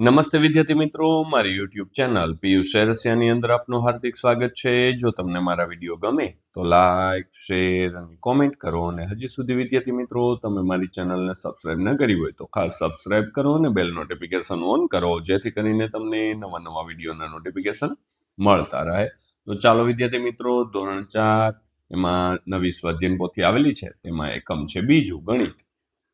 નમસ્તે વિદ્યાર્થી મિત્રો, મારી યુટ્યુબ ચેનલ પિયુષ શેરસિયાની અંદર આપનું હાર્દિક સ્વાગત છે। જો તમને મારા વિડીયો ગમે તો લાઈક, શેર અને કોમેન્ટ કરો અને હજી સુધી વિદ્યાર્થી મિત્રો તમે મારી ચેનલને સબસ્ક્રાઇબ ન કરી હોય તો ખાસ સબસ્ક્રાઇબ કરો અને બેલ નોટિફિકેશન ઓન કરો, જેથી કરીને તમને નવા નવા વિડીયોના નોટિફિકેશન મળતા રહે। તો ચાલો વિદ્યાર્થી મિત્રો, ધોરણ 4 એમાં નવી સ્વાધ્યાયન પોથી આવેલી છે, તેમાં એકમ છે બીજું ગણિત,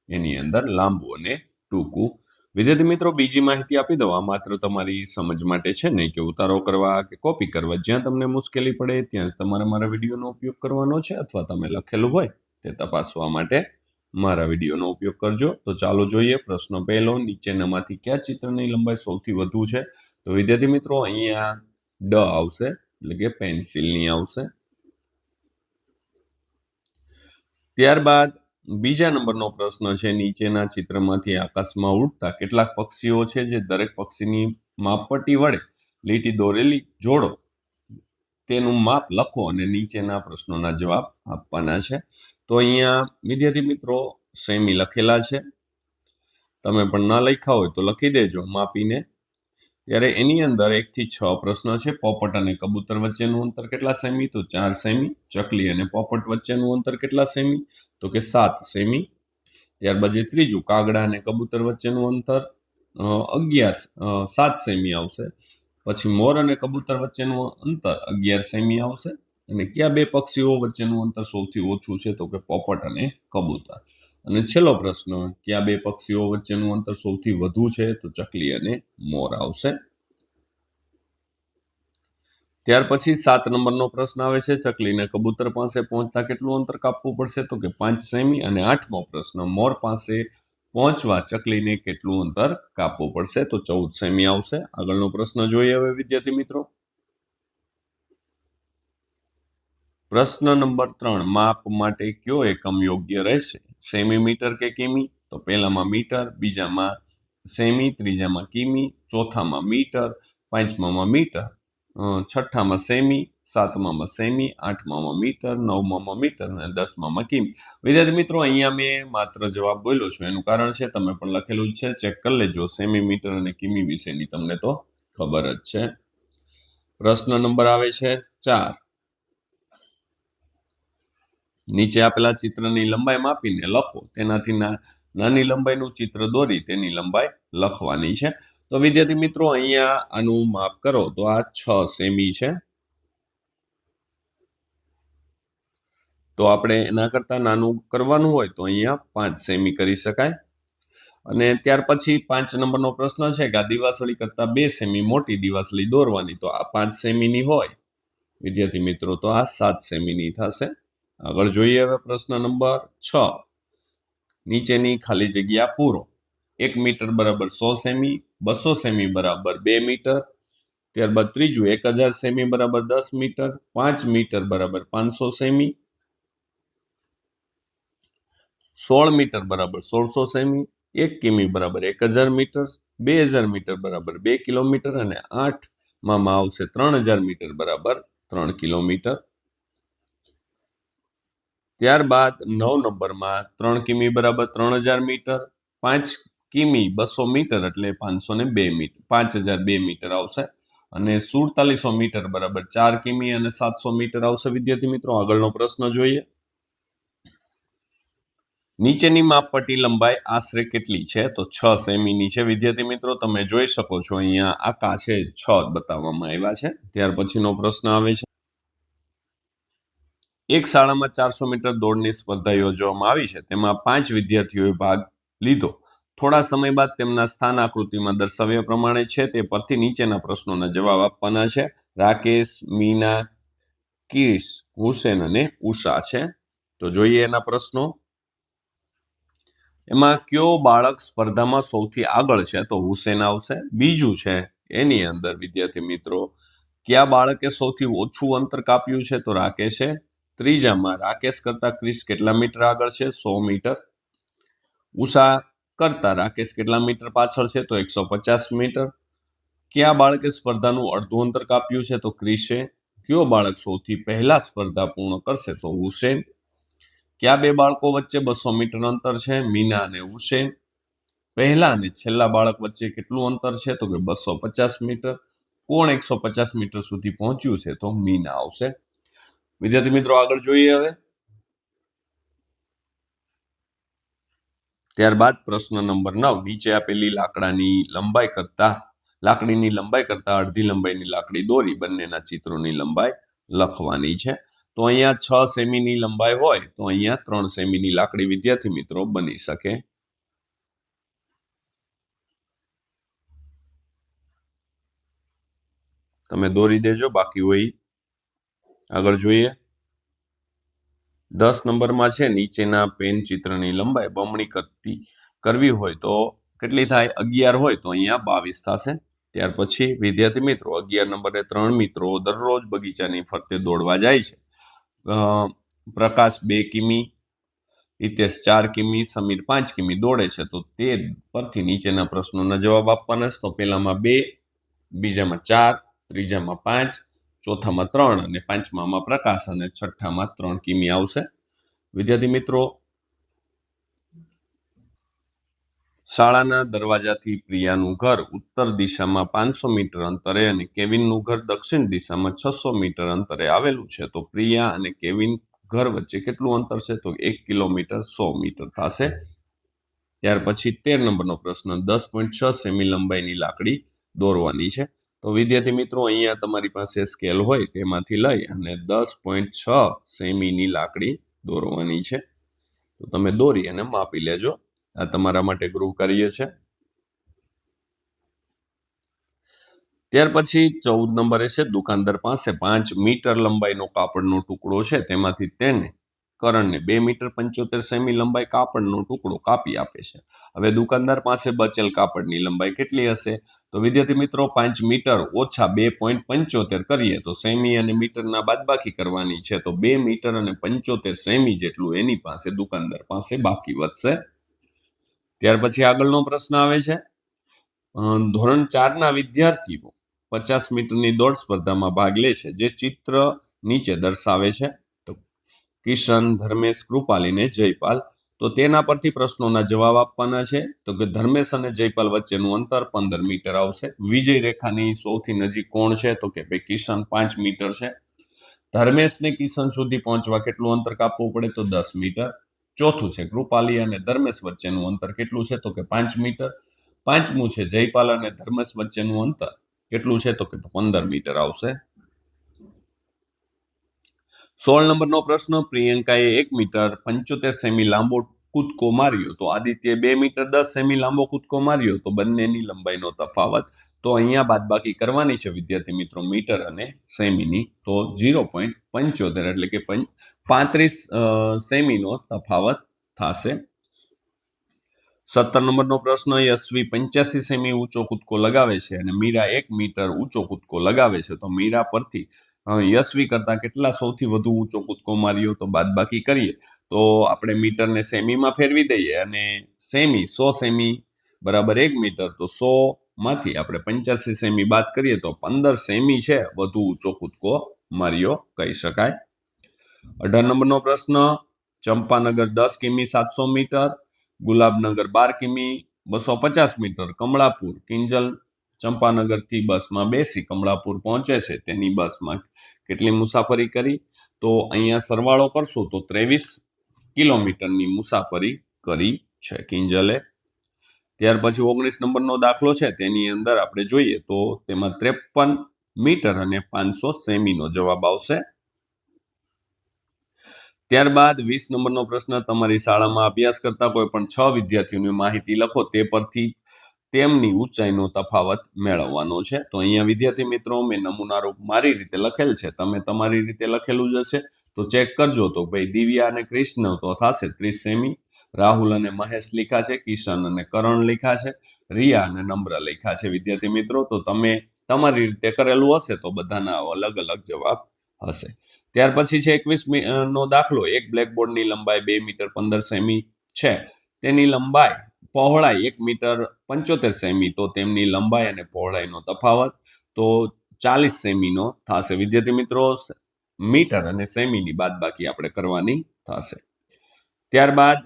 એની અંદર લાંબુ અને ટૂંકું। વિદ્યાર્થી મિત્રો, બીજી માહિતી આપી દઉં, આ માત્ર તમારી સમજ માટે છે, નહીં કે ઉતારો કરવા કે કોપી કરવા। જ્યાં તમને મુશ્કેલી પડે ત્યાં જ તમારે મારા વિડીયોનો ઉપયોગ કરવાનો છે, અથવા તમે લખેલું હોય તે તપાસવા માટે મારા વિડીયોનો ઉપયોગ કરજો। તો ચાલો જોઈએ પ્રશ્ન પહેલો, નીચેનામાંથી કયા ચિત્રની લંબાઈ સૌથી વધુ છે? તો વિદ્યાર્થી મિત્રો, અહીંયા ડ આવશે, એટલે કે પેન્સિલની આવશે। ત્યારબાદ બીજા નંબરનો પ્રશ્ન છે, નીચેના ચિત્રમાંથી આકાશમાં ઉડતા કેટલાક પક્ષીઓ છે, જે દરેક પક્ષીની માપપટ્ટી વડે લીટી દોરેલી જોડો, તેનું માપ લખો અને નીચેના પ્રશ્નોના જવાબ આપવાના છે। તો અહીંયા વિદ્યાર્થી મિત્રો સેમી લખેલા છે, તમે પણ ન લખ્યા હોય તો લખી દેજો માપીને। ત્યારે એની અંદર 1 થી 6 પ્રશ્ન છે। પોપટ અને કબૂતર વચ્ચેનું અંતર કેટલા સેમી? તો 4 સેમી। ચકલી અને પોપટ વચ્ચેનું અંતર કેટલા સેમી? તો કે 7 સેમી। ત્યારબાદ જે ત્રીજું, કાગડા અને કબૂતર વચ્ચેનું અંતર 7 સેમી આવશે। પછી મોર અને કબૂતર વચ્ચેનું અંતર 11 સેમી આવશે। અને કયા બે પક્ષીઓ વચ્ચેનું અંતર સૌથી ઓછું છે? તો કે પોપટ અને કબૂતર। અને છેલ્લો પ્રશ્ન, કયા બે પક્ષીઓ વચ્ચેનું અંતર સૌથી વધુ છે? તો ચકલી અને મોર આવશે। ત્યાર પછી 7 નંબરનો પ્રશ્ન આવે છે, ચકલીને કબૂતર પાસે પહોંચતા કેટલું અંતર કાપવું પડશે? તો કે 5 સેમી। અને 8મો પ્રશ્ન, મોર પાસે પહોંચવા ચકલીને કેટલું અંતર કાપવું પડશે? તો 14 સેમી આવશે। આગળનો પ્રશ્ન જોઈએ હવે વિદ્યાર્થી મિત્રો। પ્રશ્ન નંબર 3, માપ માટે કયો એકમ યોગ્ય રહેશે? સેમીમીટર કે કિમી? તો પહેલામાં મીટર, બીજામાં સેમી, ત્રીજામાં કિમી, ચોથામાં મીટર, પાંચમામાં મીટર, છઠ્ઠામાં સેમી, સાતમામાં સેમી, આઠમામાં મીટર, નવમામાં મીટર અને 10મામાં કિમી। વિદ્યાર્થી મિત્રો, અહીંયા મેં માત્ર જવાબ બોલ્યો છું, એનું કારણ છે તમે પણ લખેલું છે, ચેક કરી લેજો। સેમીમીટર અને કિમી વિશેની તમને તો ખબર જ છે। પ્રશ્ન નંબર આવે છે 4, નીચે આપેલા ચિત્રની લંબાઈ માપીને લખો, તેનાથી નાની લંબાઈનું ચિત્ર દોરી તેની લંબાઈ લખવાની છે। તો વિદ્યાર્થી મિત્રો, અહીંયા આનું માપ કરો તો આ 6 સેમી છે, તો આપણે એના કરતા નાનું કરવાનું હોય તો અહીંયા 5 સેમી કરી શકાય। અને ત્યાર પછી 5 નંબરનો પ્રશ્ન છે કે આ દિવાસળી કરતા 2 સેમી મોટી દિવાસળી દોરવાની, તો આ 5 સેમીની હોય વિદ્યાર્થી મિત્રો, તો આ 7 સેમીની થશે। આગળ જોઈએ હવે પ્રશ્ન નંબર 6, નીચેની ખાલી જગ્યા પૂરો। 1 મીટર બરાબર 100 સેમી, 200 સેમી બરાબર 2 મીટર, ત્યારબાદ ત્રીજું 1000 સેમી બરાબર 10 મીટર, 5 મીટર બરાબર 500 સેમી, 16 મીટર બરાબર 1600 સેમી, 1 કિમી બરાબર 1000 મીટર, 2000 મીટર બરાબર 2 કિલોમીટર અને 8માં આવશે 3000 મીટર બરાબર 3 કિલોમીટર। ત્યારબાદ 9 નંબરમાં 3 કિમી બરાબર 3000 મીટર, 5 કિમી 200 મીટર એટલે 502 મીટર, 5002 મીટર આવશે। અને 4700 મીટર બરાબર 4 કિમી અને 700 મીટર આવશે। વિદ્યાર્થી મિત્રો, આગળનો પ્રશ્ન જોઈએ। નીચેની માપપટ્ટી લંબાઈ આશરે કેટલી છે? તો 6 સેમીની છે। વિદ્યાર્થી મિત્રો, તમે જોઈ શકો છો અહીંયા આકા છે 6 બતાવવામાં આવ્યા છે। ત્યાર પછીનો પ્રશ્ન આવે છે, એક શાળામાં 400 મીટર દોડની સ્પર્ધા યોજવામાં આવી છે, તેમાં 5 વિદ્યાર્થીઓએ ભાગ લીધો। થોડા સમય બાદ તેમના સ્થાન આકૃતિમાં દર્શાવ્યા પ્રમાણે છે, તે પરથી નીચેના પ્રશ્નોના જવાબ આપવાના છે। રાકેશ, મીના, કિશ, હુસેન અને ઉષા છે। તો જોઈએ એના પ્રશ્નો। એમાં કયો બાળક સ્પર્ધામાં સૌથી આગળ છે? તો હુસેન આવશે। બીજું છે એની અંદર વિદ્યાર્થી મિત્રો, કયા બાળકે સૌથી ઓછું અંતર કાપ્યું છે? તો રાકેશે। ત્રીજામાં રાકેશ કરતા ક્રિશ કેટલા મીટર આગળ છે? 100 મીટર। ઉષા કરતા રાકેશ કેટલા મીટર પાછળ છે? તો 150 મીટર। કયા બાળકે સ્પર્ધાનું અડધું અંતર કાપ્યું છે? તો ક્રિશે। કયો બાળક સૌથી પહેલા સ્પર્ધા પૂર્ણ કરશે? તો હુસેન। કયા બે બાળકો વચ્ચે 200 મીટર અંતર છે? મીના અને હુસેન। પહેલા અને છેલ્લા બાળક વચ્ચે કેટલું અંતર છે? તો કે 250 મીટર. કોણ 150 મીટર સુધી પહોંચ્યું છે? તો મીના આવશે. વિદ્યાર્થી મિત્રો, આગળ જોઈએ હવે. ત્યારબાદ પ્રશ્ન નંબર 9, નીચે આપેલી લાકડીની લંબાઈ કરતા અડધી લંબાઈની લાકડી દોરી બંનેના ચિત્રોની લંબાઈ લખવાની છે. તો અહીંયા 6 સેમીની લંબાઈ હોય તો અહીંયા 3 સેમીની લાકડી વિદ્યાર્થી મિત્રો બની શકે. તમે દોરી દેજો, બાકી હોય. આગળ જોઈએ. 10 નંબરમાં છે, નીચેના પેન ચિત્રની લંબાઈ બમણી કરવી હોય તો કેટલી થાય? 11 હોય તો અહીંયા 22 થશે. ત્યાર પછી વિદ્યાર્થી મિત્રો 11 નંબરે 3 મિત્રો દરરોજ બગીચાની ફરતે દોડવા જાય છે. પ્રકાશ 2 કિમી, હિતેશ 4 કિમી, સમીર 5 કિમી દોડે છે. તો તે પરથી નીચેના પ્રશ્નોના જવાબ આપવાના છે. તો પહેલામાં 2, બીજામાં 4, ત્રીજામાં 5, ચોથામાં 3 અને પાંચમામાં પ્રકાશ અને છઠ્ઠામાં 3 કિમી આવશે. વિદ્યાર્થી મિત્રો, શાળાના દરવાજાથી પ્રિયાનું ઘર ઉત્તર દિશામાં 500 મીટર અંતરે અને કેવિનનું ઘર દક્ષિણ દિશામાં 600 મીટર અંતરે આવેલું છે. તો પ્રિયા અને કેવિન ઘર વચ્ચે કેટલું અંતર છે? તો 1 કિલોમીટર 100 મીટર થશે. ત્યાર પછી 13 નંબરનો પ્રશ્ન, 10.6 સેમી લંબાઈની લાકડી દોરવાની છે. તો વિદ્યાર્થી મિત્રો, અહીંયા તમારી પાસે સ્કેલ હોય તેમાંથી લઈ અને 10.6 સેમીની લાકડી દોરવાની છે. તો તમે દોરી અને માપી લેજો. આ તમારા માટે ગૃહ કાર્ય છે. ત્યાર પછી 14 નંબરે છે, દુકાનદાર પાસે 5 મીટર લંબાઈનો કાપડનો ટુકડો છે. તેમાંથી તેને કરણને 2 મીટર 75 સેમી લંબાઈ કાપડનો ટુકડો કાપી આપે છે. હવે દુકાનદાર પાસે બચેલ કાપડની લંબાઈ કેટલી હશે? તો વિદ્યાર્થી મિત્રો, 5 મીટર ઓછા 2.75 કરીએ તો સેમી અને મીટરના બાદબાકી કરવાની છે. તો 2 મીટર અને 75 સેમી જેટલું એની પાસે દુકાનદાર પાસે બાકી વધશે. ત્યાર પછી આગળનો પ્રશ્ન આવે છે, ધોરણ 4ના વિદ્યાર્થીઓ 50 મીટરની દોડ સ્પર્ધામાં ભાગ લે છે. જે ચિત્ર નીચે દર્શાવે છે, તો કિશન, ધર્મેશ, કૃપાલી ને જયપાલ. તો તેના પરથી પ્રશ્નોના જવાબ આપવાના છે. તો કે ધર્મેશ અને જયપાલ વચ્ચેનું અંતર 15 મીટર આવશે. વિજય રેખાની સૌથી નજીક કોણ છે? તો કે ભાઈ કિશન 5 મીટર છે. ધર્મેશને કિશન સુધી પહોંચવા કેટલું અંતર કાપવું પડે? તો 10 મીટર. ચોથું છે, કૃપાલી અને ધર્મેશ વચ્ચેનું અંતર કેટલું છે? તો કે 5 મીટર. પાંચમું છે, જયપાલ અને ધર્મેશ વચ્ચેનું અંતર કેટલું છે? તો કે 15 મીટર આવશે. 16 નંબરનો પ્રશ્ન, પ્રિયંકાએ 1 મીટર 75 સેમી લાંબો કૂદકો માર્યો તો આદિત્યએ 2 મીટર 10 સેમી લાંબો કૂદકો માર્યો. તો બંનેની લંબાઈનો તફાવત. તો અહીંયા બાદબાકી કરવાની છે વિદ્યાર્થી મિત્રો મીટર અને સેમીની. તો 0.75 એટલે કે 35 સેમીનો તફાવત થશે. 17 નંબરનો પ્રશ્ન, યશવી 85 સેમી ઊંચો કૂદકો લગાવે છે અને મીરા 1 મીટર ઊંચો કૂદકો લગાવે છે. તો મીરા પરથી યશવી કરતા કેટલા સૌથી વધુ ઊંચો કૂદકો માર્યો? તો બાદબાકી કરીએ તો આપણે મીટરને સેમીમાં ફેરવી દઈએ અને 100 સેમી બરાબર 1 મીટર. તો 100 માંથી આપણે 85 સેમી બાદ કરીએ તો 15 સેમી છે વધુ ઊંચો કૂદકો માર્યો કહી શકાય. 18 નંબરનો પ્રશ્ન, ચંપાનગર 10 કિમી 700 મીટર, ગુલાબનગર 12 કિમી 250 મીટર, કમળાપુર કિંજલ ચંપાનગરથી બસમાં બેસી કમળાપુર પહોંચે છે. તેની બસમાં કેટલી મુસાફરી કરી? તો અહીંયા સરવાળો કરશો તો 23 કિલોમીટરની મુસાફરી કરી છે કિંજલે. ત્યાર પછી 19 નંબરનો દાખલો છે, તેની અંદર આપણે જોઈએ તો તેમાં 53 મીટર અને 500 સેમીનો જવાબ આવશે. ત્યારબાદ 20 નંબરનો પ્રશ્ન, તમારી શાળામાં અભ્યાસ કરતા કોઈ પણ 6 વિદ્યાર્થીઓની માહિતી લખો. તે પરથી તેમની ઊંચાઈનો તફાવત મેળવવાનો છે. તો અહીંયા વિદ્યાર્થી મિત્રો મેં નમૂનારૂપ મારી રીતે લખેલ છે. તમે તમારી રીતે લખેલું જ હશે તો ચેક કરજો. તો ભાઈ દિવ્યા અને કૃષ્ણ તો થશે 30 સેમી, રાહુલ અને મહેશ લખ્યા છે, કિશન અને કરણ લખ્યા છે, રિયા અને નમ્ર લખ્યા છે. વિદ્યાર્થી મિત્રો, તો તમે તમારી રીતે કરેલું હશે તો બધાના અલગ અલગ જવાબ હશે. ત્યાર પછી છે 21 નો દાખલો, એક બ્લેકબોર્ડની લંબાઈ 2 મીટર 15 સેમી છે. તેની લંબાઈ પહોળાઈ 1 મીટર 75 સેમી. તો તેમની લંબાઈ અને પહોળાઈનો તફાવત તો 40 સેમીનો થશે. વિદ્યાર્થી મિત્રો, મીટર અને સેમીની બાદબાકી આપણે કરવાની થશે. ત્યારબાદ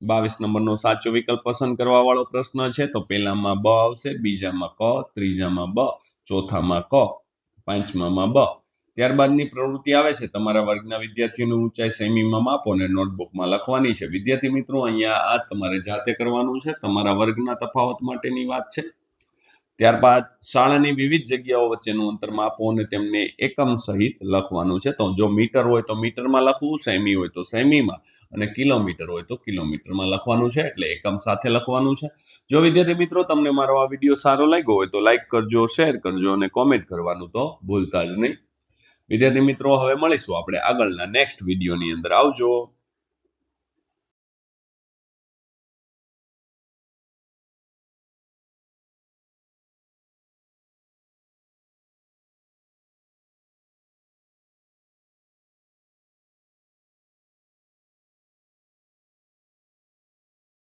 22 નંબરનો સાચો વિકલ્પ પસંદ કરવા વાળો પ્રશ્ન છે તો પહેલામાં બ આવશે, બીજામાં ક, ત્રીજામાં બ, ચોથામાં ક, પાંચમામાં બ. ત્યારબાદની પ્રવૃત્તિ આવે છે તમારા વર્ગના વિદ્યાર્થીઓની ઊંચાઈ સેમીમાં માપો અને નોટબુકમાં લખવાની છે. વિદ્યાર્થી મિત્રો અહીંયા આ તમારે જાતે કરવાનું છે, તમારા વર્ગના તફાવત માટેની વાત છે. ત્યારબાદ શાળાની વિવિધ જગ્યાઓ વચ્ચેનું અંતર માપો અને તેમને એકમ સહિત લખવાનું છે. તો જો મીટર હોય તો મીટરમાં લખવું, સેમી હોય તો સેમીમાં અને કિલોમીટર હોય તો કિલોમીટરમાં લખવાનું છે, એટલે એકમ સાથે લખવાનું છે. જો વિદ્યાર્થી મિત્રો તમને મારો આ વિડીયો સારો લાગ્યો હોય તો લાઈક કરજો, શેર કરજો અને કોમેન્ટ કરવાનું તો ભૂલતા જ નહીં. વિદ્યાર્થી મિત્રો હવે મળીશું આપણે આગળના નેક્સ્ટ વિડીયોની અંદર. આવજો.